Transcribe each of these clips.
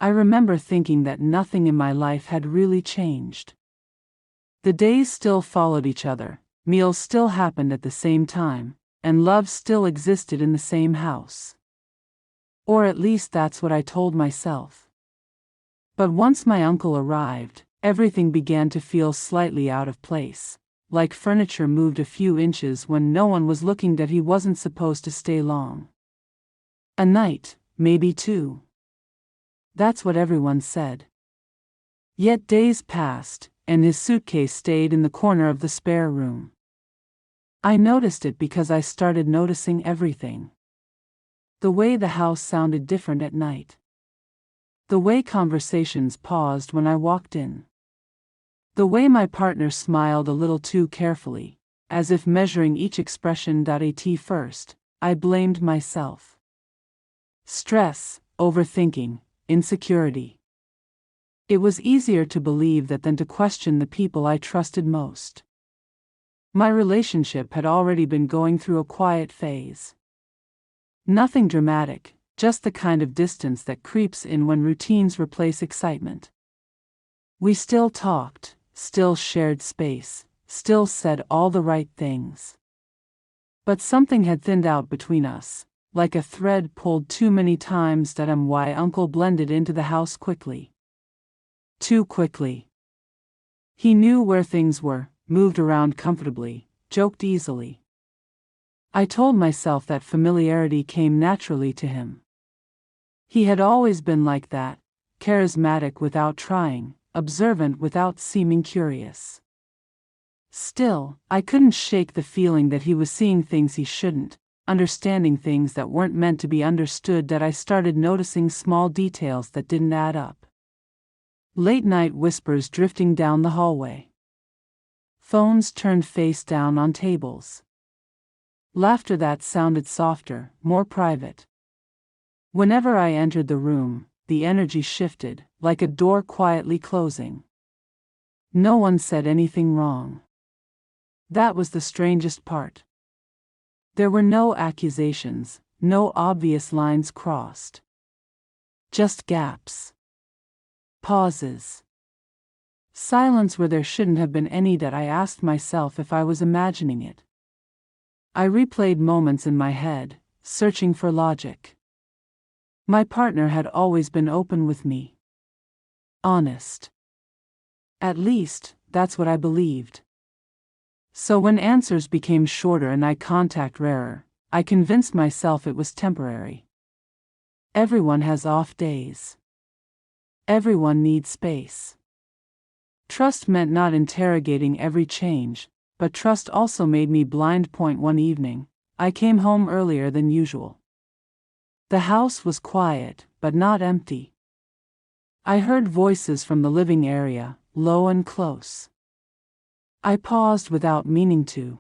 I remember thinking that nothing in my life had really changed. The days still followed each other, meals still happened at the same time, and love still existed in the same house. Or at least that's what I told myself. But once my uncle arrived, everything began to feel slightly out of place, like furniture moved a few inches when no one was looking. That he wasn't supposed to stay long. A night, maybe two. That's what everyone said. Yet days passed, and his suitcase stayed in the corner of the spare room. I noticed it because I started noticing everything. The way the house sounded different at night. The way conversations paused when I walked in. The way my partner smiled a little too carefully, as if measuring each expression. At first, I blamed myself. Stress, overthinking, insecurity. It was easier to believe that than to question the people I trusted most. My relationship had already been going through a quiet phase. Nothing dramatic, just the kind of distance that creeps in when routines replace excitement. We still talked, still shared space, still said all the right things. But something had thinned out between us, like a thread pulled too many times. My uncle blended into the house quickly. Too quickly. He knew where things were, moved around comfortably, joked easily. I told myself that familiarity came naturally to him. He had always been like that, charismatic without trying, observant without seeming curious. Still, I couldn't shake the feeling that he was seeing things he shouldn't, understanding things that weren't meant to be understood. That I started noticing small details that didn't add up. Late-night whispers drifting down the hallway. Phones turned face down on tables. Laughter that sounded softer, more private. Whenever I entered the room, the energy shifted, like a door quietly closing. No one said anything wrong. That was the strangest part. There were no accusations, no obvious lines crossed. Just gaps. Pauses. Silence where there shouldn't have been any. That I asked myself if I was imagining it. I replayed moments in my head, searching for logic. My partner had always been open with me. Honest. At least, that's what I believed. So when answers became shorter and eye contact rarer, I convinced myself it was temporary. Everyone has off days. Everyone needs space. Trust meant not interrogating every change, but trust also made me blind. One evening, I came home earlier than usual. The house was quiet, but not empty. I heard voices from the living area, low and close. I paused without meaning to.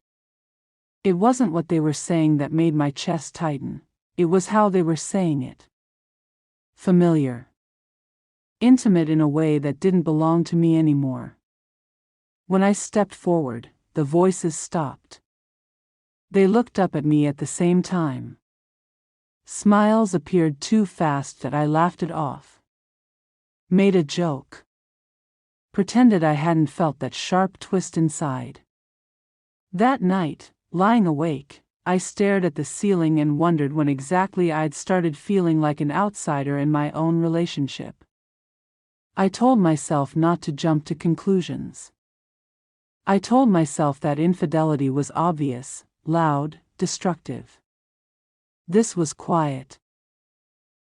It wasn't what they were saying that made my chest tighten, it was how they were saying it. Familiar. Intimate in a way that didn't belong to me anymore. When I stepped forward, the voices stopped. They looked up at me at the same time. Smiles appeared too fast that I laughed it off. Made a joke. Pretended I hadn't felt that sharp twist inside. That night, lying awake, I stared at the ceiling and wondered when exactly I'd started feeling like an outsider in my own relationship. I told myself not to jump to conclusions. I told myself that infidelity was obvious, loud, destructive. This was quiet.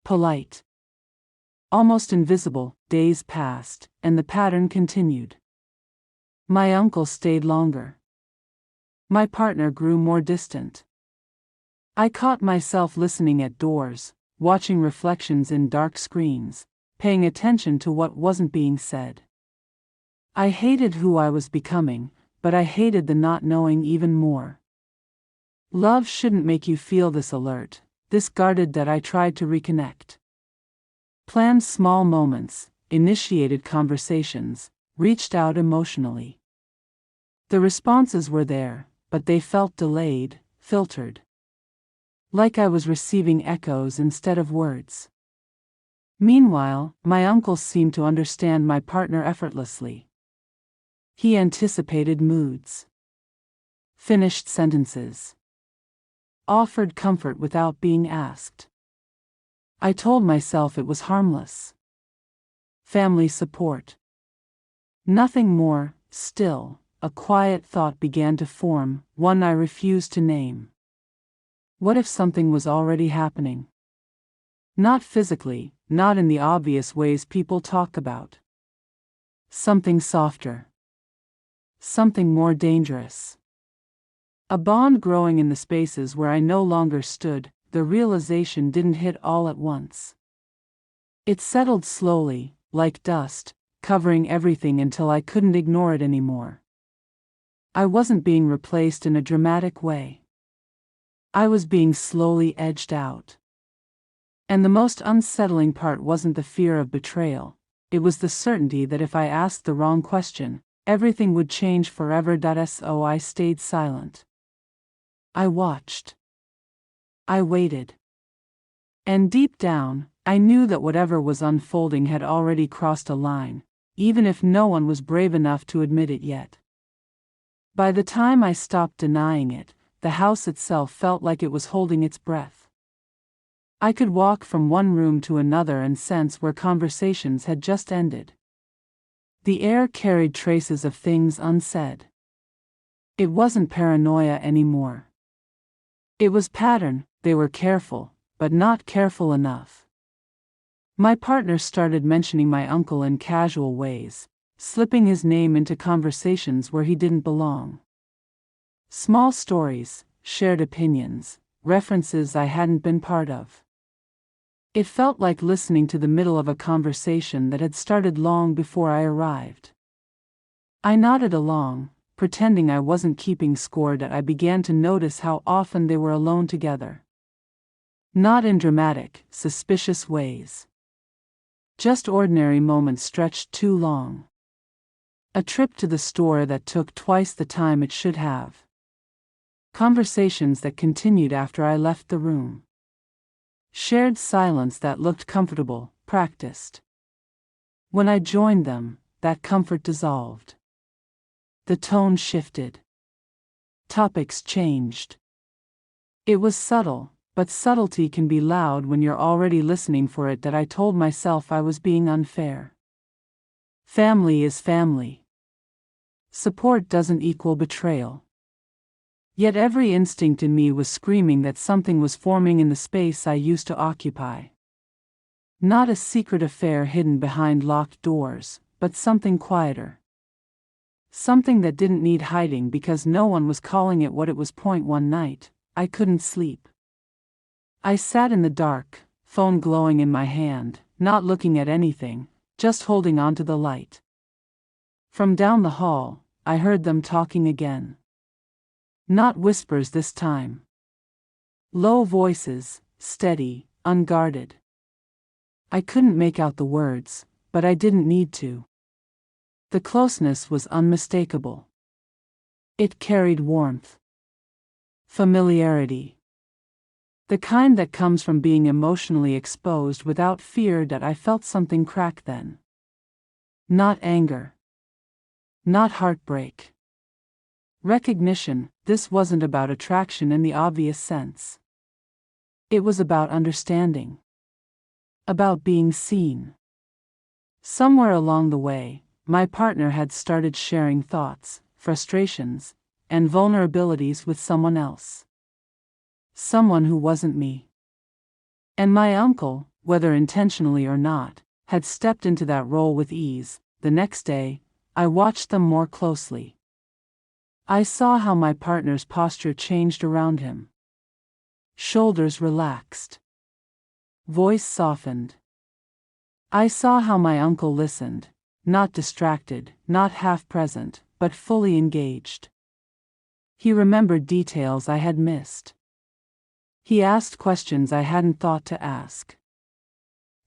Polite. Almost invisible. Days passed, and the pattern continued. My uncle stayed longer. My partner grew more distant. I caught myself listening at doors, watching reflections in dark screens, paying attention to what wasn't being said. I hated who I was becoming, but I hated the not knowing even more. Love shouldn't make you feel this alert, this guarded. That I tried to reconnect. Planned small moments, initiated conversations, reached out emotionally. The responses were there, but they felt delayed, filtered. Like I was receiving echoes instead of words. Meanwhile, my uncle seemed to understand my partner effortlessly. He anticipated moods, finished sentences, offered comfort without being asked. I told myself it was harmless. Family support. Nothing more. Still, a quiet thought began to form, one I refused to name. What if something was already happening? Not physically, not in the obvious ways people talk about. Something softer. Something more dangerous. A bond growing in the spaces where I no longer stood. The realization didn't hit all at once. It settled slowly, like dust, covering everything until I couldn't ignore it anymore. I wasn't being replaced in a dramatic way. I was being slowly edged out. And the most unsettling part wasn't the fear of betrayal, it was the certainty that if I asked the wrong question, everything would change forever. So I stayed silent. I watched. I waited. And deep down, I knew that whatever was unfolding had already crossed a line, even if no one was brave enough to admit it yet. By the time I stopped denying it, the house itself felt like it was holding its breath. I could walk from one room to another and sense where conversations had just ended. The air carried traces of things unsaid. It wasn't paranoia anymore. It was pattern. They were careful, but not careful enough. My partner started mentioning my uncle in casual ways, slipping his name into conversations where he didn't belong. Small stories, shared opinions, references I hadn't been part of. It felt like listening to the middle of a conversation that had started long before I arrived. I nodded along, pretending I wasn't keeping score. That I began to notice how often they were alone together. Not in dramatic, suspicious ways. Just ordinary moments stretched too long. A trip to the store that took twice the time it should have. Conversations that continued after I left the room. Shared silence that looked comfortable, practiced. When I joined them, that comfort dissolved. The tone shifted. Topics changed. It was subtle, but subtlety can be loud when you're already listening for it. That I told myself I was being unfair. Family is family. Support doesn't equal betrayal. Yet every instinct in me was screaming that something was forming in the space I used to occupy. Not a secret affair hidden behind locked doors, but something quieter. Something that didn't need hiding because no one was calling it what it was. One night, I couldn't sleep. I sat in the dark, phone glowing in my hand, not looking at anything, just holding on to the light. From down the hall, I heard them talking again. Not whispers this time. Low voices, steady, unguarded. I couldn't make out the words, but I didn't need to. The closeness was unmistakable. It carried warmth. Familiarity. The kind that comes from being emotionally exposed without fear. That I felt something crack then. Not anger. Not heartbreak. Recognition. This wasn't about attraction in the obvious sense. It was about understanding. About being seen. Somewhere along the way, my partner had started sharing thoughts, frustrations, and vulnerabilities with someone else. Someone who wasn't me. And my uncle, whether intentionally or not, had stepped into that role with ease. The next day, I watched them more closely. I saw how my partner's posture changed around him. Shoulders relaxed. Voice softened. I saw how my uncle listened, not distracted, not half-present, but fully engaged. He remembered details I had missed. He asked questions I hadn't thought to ask.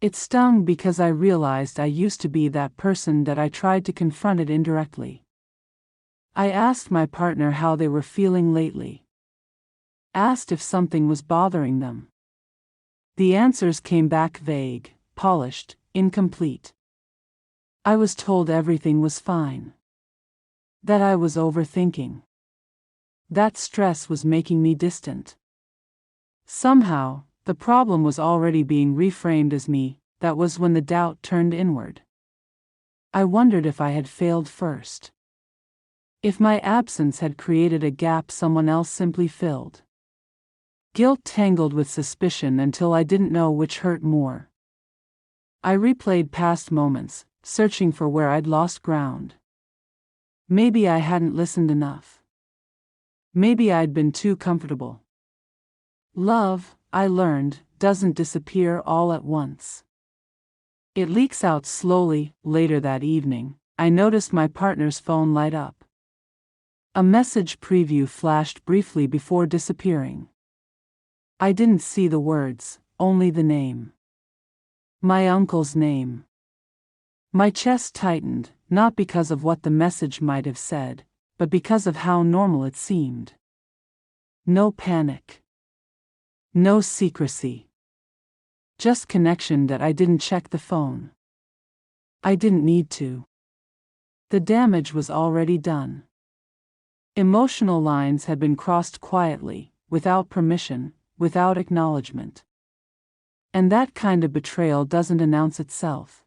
It stung because I realized I used to be that person that I tried to confront it indirectly. I asked my partner how they were feeling lately. Asked if something was bothering them. The answers came back vague, polished, incomplete. I was told everything was fine. That I was overthinking. That stress was making me distant. Somehow, the problem was already being reframed as me. That was when the doubt turned inward. I wondered if I had failed first. If my absence had created a gap someone else simply filled. Guilt tangled with suspicion until I didn't know which hurt more. I replayed past moments, searching for where I'd lost ground. Maybe I hadn't listened enough. Maybe I'd been too comfortable. Love, I learned, doesn't disappear all at once. It leaks out slowly. Later that evening, I noticed my partner's phone light up. A message preview flashed briefly before disappearing. I didn't see the words, only the name. My uncle's name. My chest tightened, not because of what the message might have said, but because of how normal it seemed. No panic. No secrecy. Just connection that I didn't check the phone. I didn't need to. The damage was already done. Emotional lines had been crossed quietly, without permission, without acknowledgement. And that kind of betrayal doesn't announce itself.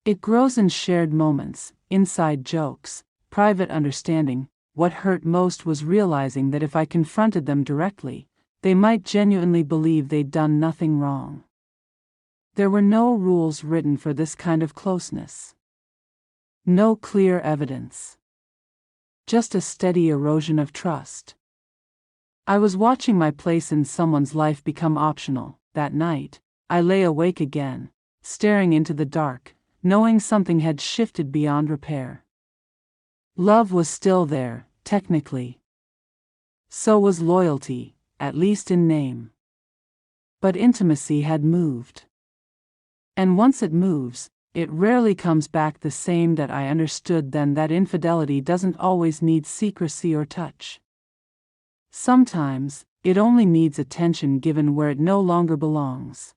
It grows in shared moments, inside jokes, private understanding. What hurt most was realizing that if I confronted them directly, they might genuinely believe they'd done nothing wrong. There were no rules written for this kind of closeness. No clear evidence. Just a steady erosion of trust. I was watching my place in someone's life become optional. That night, I lay awake again, staring into the dark, knowing something had shifted beyond repair. Love was still there, technically. So was loyalty, at least in name. But intimacy had moved. And once it moves, it rarely comes back the same. That I understood then that infidelity doesn't always need secrecy or touch. Sometimes, it only needs attention given where it no longer belongs.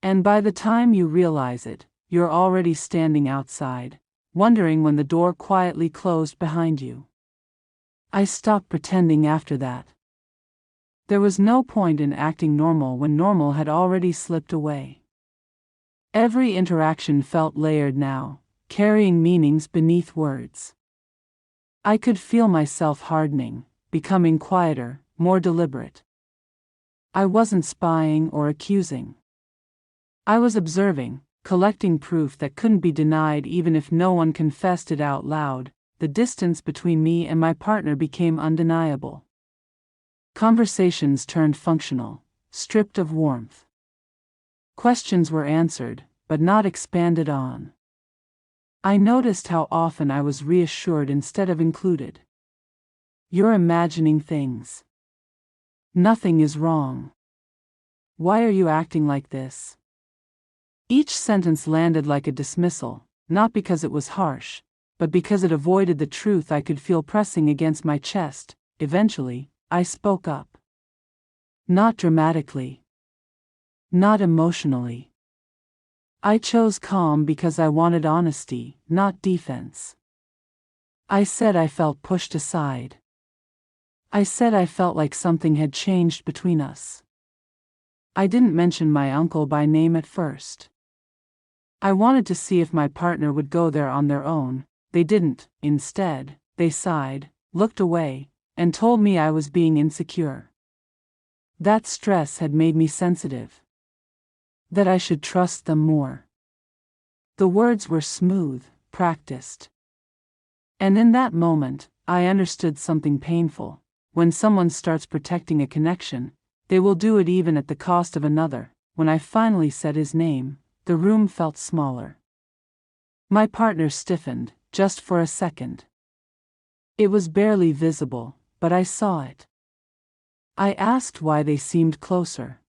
And by the time you realize it, you're already standing outside, wondering when the door quietly closed behind you. I stopped pretending after that. There was no point in acting normal when normal had already slipped away. Every interaction felt layered now, carrying meanings beneath words. I could feel myself hardening, becoming quieter, more deliberate. I wasn't spying or accusing. I was observing, collecting proof that couldn't be denied even if no one confessed it out loud. The distance between me and my partner became undeniable. Conversations turned functional, stripped of warmth. Questions were answered, but not expanded on. I noticed how often I was reassured instead of included. You're imagining things. Nothing is wrong. Why are you acting like this? Each sentence landed like a dismissal, not because it was harsh, but because it avoided the truth I could feel pressing against my chest. Eventually, I spoke up. Not dramatically. Not emotionally. I chose calm because I wanted honesty, not defense. I said I felt pushed aside. I said I felt like something had changed between us. I didn't mention my uncle by name at first. I wanted to see if my partner would go there on their own. They didn't. Instead, they sighed, looked away, and told me I was being insecure. That stress had made me sensitive. That I should trust them more. The words were smooth, practiced. And in that moment, I understood something painful. When someone starts protecting a connection, they will do it even at the cost of another. When I finally said his name, the room felt smaller. My partner stiffened, just for a second. It was barely visible, but I saw it. I asked why they seemed closer.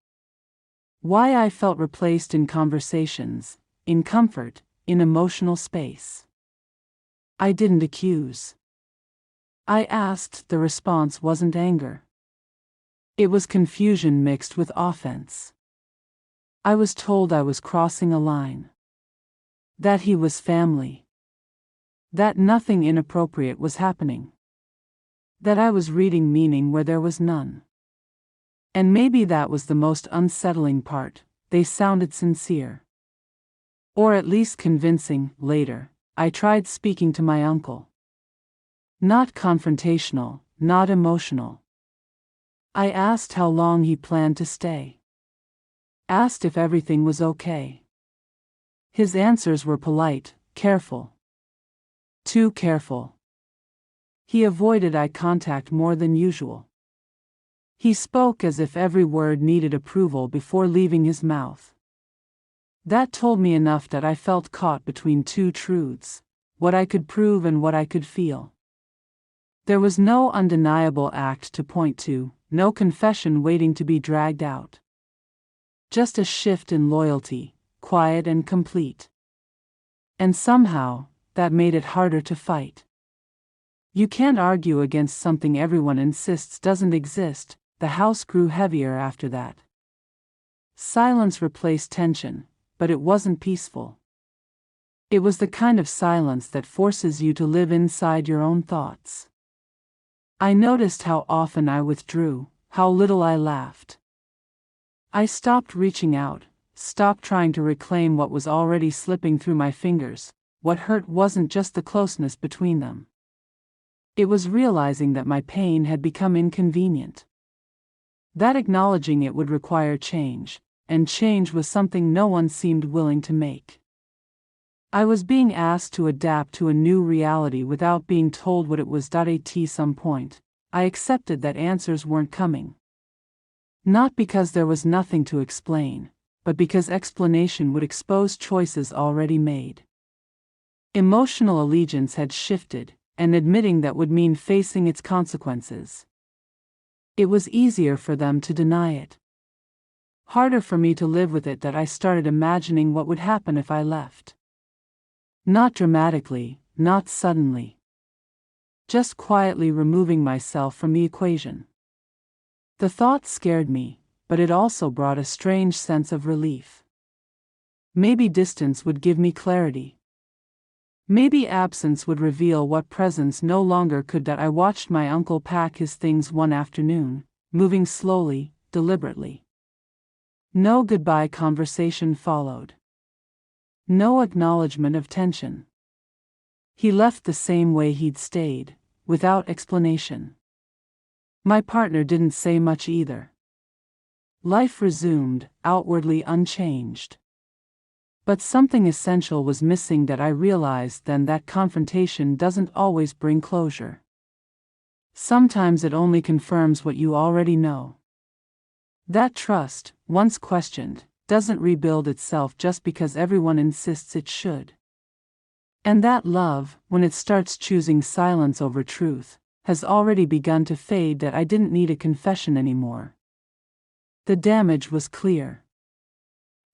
Why I felt replaced in conversations, in comfort, in emotional space. I didn't accuse. I asked. The response wasn't anger. It was confusion mixed with offense. I was told I was crossing a line. That he was family. That nothing inappropriate was happening. That I was reading meaning where there was none. And maybe that was the most unsettling part, they sounded sincere. Or at least convincing. Later, I tried speaking to my uncle. Not confrontational, not emotional. I asked how long he planned to stay. Asked if everything was okay. His answers were polite, careful. Too careful. He avoided eye contact more than usual. He spoke as if every word needed approval before leaving his mouth. That told me enough that I felt caught between two truths, what I could prove and what I could feel. There was no undeniable act to point to, no confession waiting to be dragged out. Just a shift in loyalty, quiet and complete. And somehow, that made it harder to fight. You can't argue against something everyone insists doesn't exist. The house grew heavier after that. Silence replaced tension, but it wasn't peaceful. It was the kind of silence that forces you to live inside your own thoughts. I noticed how often I withdrew, how little I laughed. I stopped reaching out, stopped trying to reclaim what was already slipping through my fingers. What hurt wasn't just the closeness between them. It was realizing that my pain had become inconvenient. That acknowledging it would require change, and change was something no one seemed willing to make. I was being asked to adapt to a new reality without being told what it was. At some point, I accepted that answers weren't coming. Not because there was nothing to explain, but because explanation would expose choices already made. Emotional allegiance had shifted, and admitting that would mean facing its consequences. It was easier for them to deny it. Harder for me to live with it. That I started imagining what would happen if I left. Not dramatically, not suddenly. Just quietly removing myself from the equation. The thought scared me, but it also brought a strange sense of relief. Maybe distance would give me clarity. Maybe absence would reveal what presence no longer could. That I watched my uncle pack his things one afternoon, moving slowly, deliberately. No goodbye conversation followed. No acknowledgement of tension. He left the same way he'd stayed, without explanation. My partner didn't say much either. Life resumed, outwardly unchanged. But something essential was missing. That I realized then. That confrontation doesn't always bring closure. Sometimes it only confirms what you already know. That trust, once questioned, doesn't rebuild itself just because everyone insists it should. And that love, when it starts choosing silence over truth, has already begun to fade. That I didn't need a confession anymore. The damage was clear.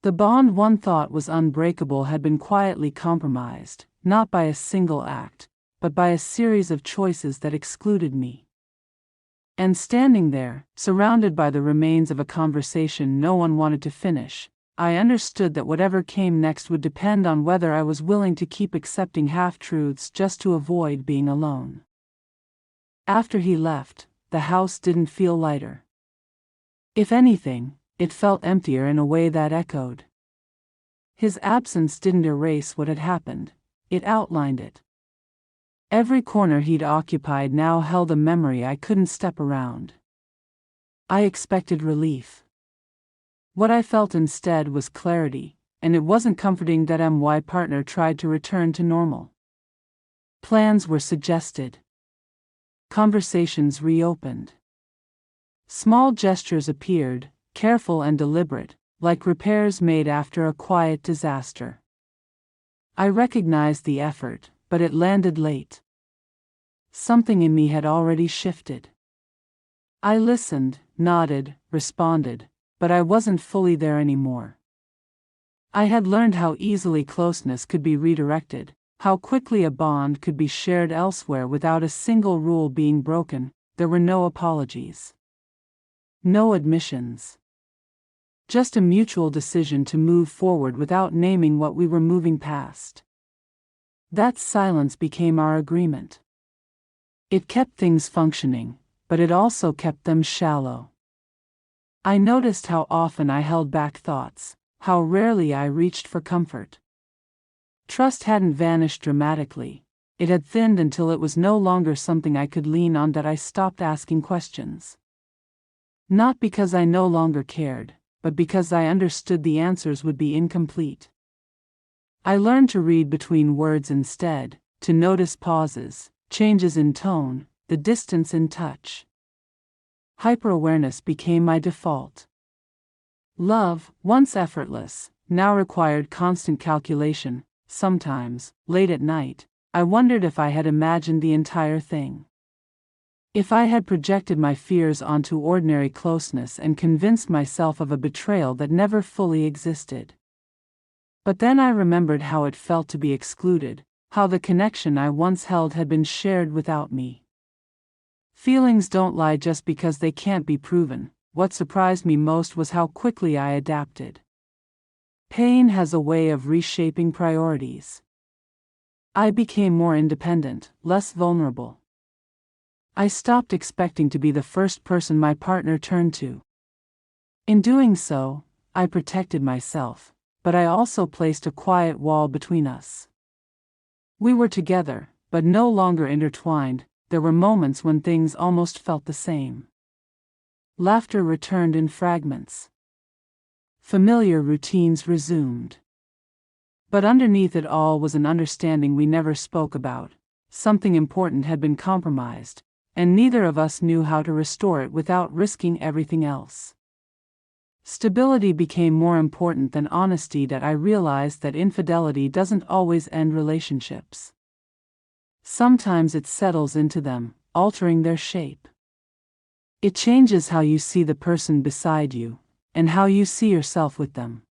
The bond one thought was unbreakable had been quietly compromised, not by a single act, but by a series of choices that excluded me. And standing there, surrounded by the remains of a conversation no one wanted to finish, I understood that whatever came next would depend on whether I was willing to keep accepting half-truths just to avoid being alone. After he left, the house didn't feel lighter. If anything, it felt emptier in a way that echoed. His absence didn't erase what had happened, it outlined it. Every corner he'd occupied now held a memory I couldn't step around. I expected relief. What I felt instead was clarity, and it wasn't comforting. That my partner tried to return to normal. Plans were suggested. Conversations reopened. Small gestures appeared, careful and deliberate, like repairs made after a quiet disaster. I recognized the effort, but it landed late. Something in me had already shifted. I listened, nodded, responded, but I wasn't fully there anymore. I had learned how easily closeness could be redirected, how quickly a bond could be shared elsewhere without a single rule being broken. There were no apologies. No admissions. Just a mutual decision to move forward without naming what we were moving past. That silence became our agreement. It kept things functioning, but it also kept them shallow. I noticed how often I held back thoughts, how rarely I reached for comfort. Trust hadn't vanished dramatically. It had thinned until it was no longer something I could lean on, that I stopped asking questions. Not because I no longer cared, but because I understood the answers would be incomplete. I learned to read between words instead, to notice pauses, changes in tone, the distance in touch. Hyper-awareness became my default. Love, once effortless, now required constant calculation. Sometimes, late at night, I wondered if I had imagined the entire thing. If I had projected my fears onto ordinary closeness and convinced myself of a betrayal that never fully existed. But then I remembered how it felt to be excluded, how the connection I once held had been shared without me. Feelings don't lie just because they can't be proven. What surprised me most was how quickly I adapted. Pain has a way of reshaping priorities. I became more independent, less vulnerable. I stopped expecting to be the first person my partner turned to. In doing so, I protected myself, but I also placed a quiet wall between us. We were together, but no longer intertwined. There were moments when things almost felt the same. Laughter returned in fragments. Familiar routines resumed. But underneath it all was an understanding we never spoke about. Something important had been compromised, and neither of us knew how to restore it without risking everything else. Stability became more important than honesty. That I realized that infidelity doesn't always end relationships. Sometimes it settles into them, altering their shape. It changes how you see the person beside you, and how you see yourself with them.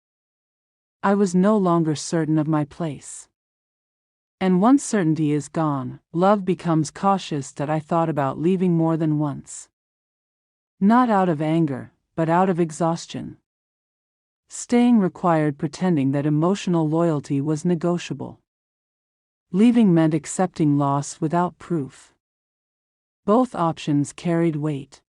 I was no longer certain of my place. And once certainty is gone, love becomes cautious. That I thought about leaving more than once. Not out of anger, but out of exhaustion. Staying required pretending that emotional loyalty was negotiable. Leaving meant accepting loss without proof. Both options carried weight.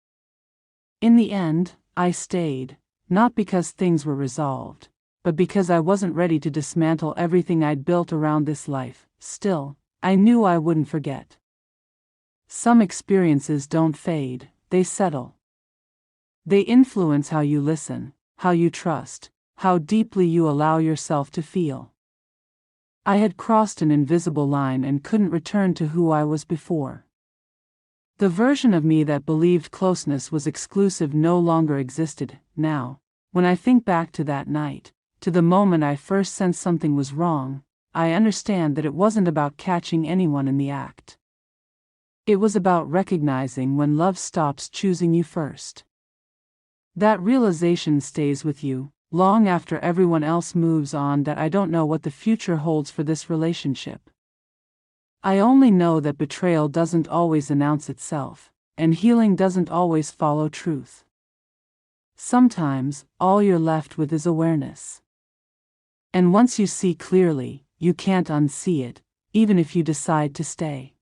In the end, I stayed, not because things were resolved, but because I wasn't ready to dismantle everything I'd built around this life. Still, I knew I wouldn't forget. Some experiences don't fade, they settle. They influence how you listen, how you trust, how deeply you allow yourself to feel. I had crossed an invisible line and couldn't return to who I was before. The version of me that believed closeness was exclusive no longer existed. Now, when I think back to that night, to the moment I first sensed something was wrong, I understand that it wasn't about catching anyone in the act. It was about recognizing when love stops choosing you first. That realization stays with you, long after everyone else moves on. That I don't know what the future holds for this relationship. I only know that betrayal doesn't always announce itself, and healing doesn't always follow truth. Sometimes, all you're left with is awareness. And once you see clearly, you can't unsee it, even if you decide to stay.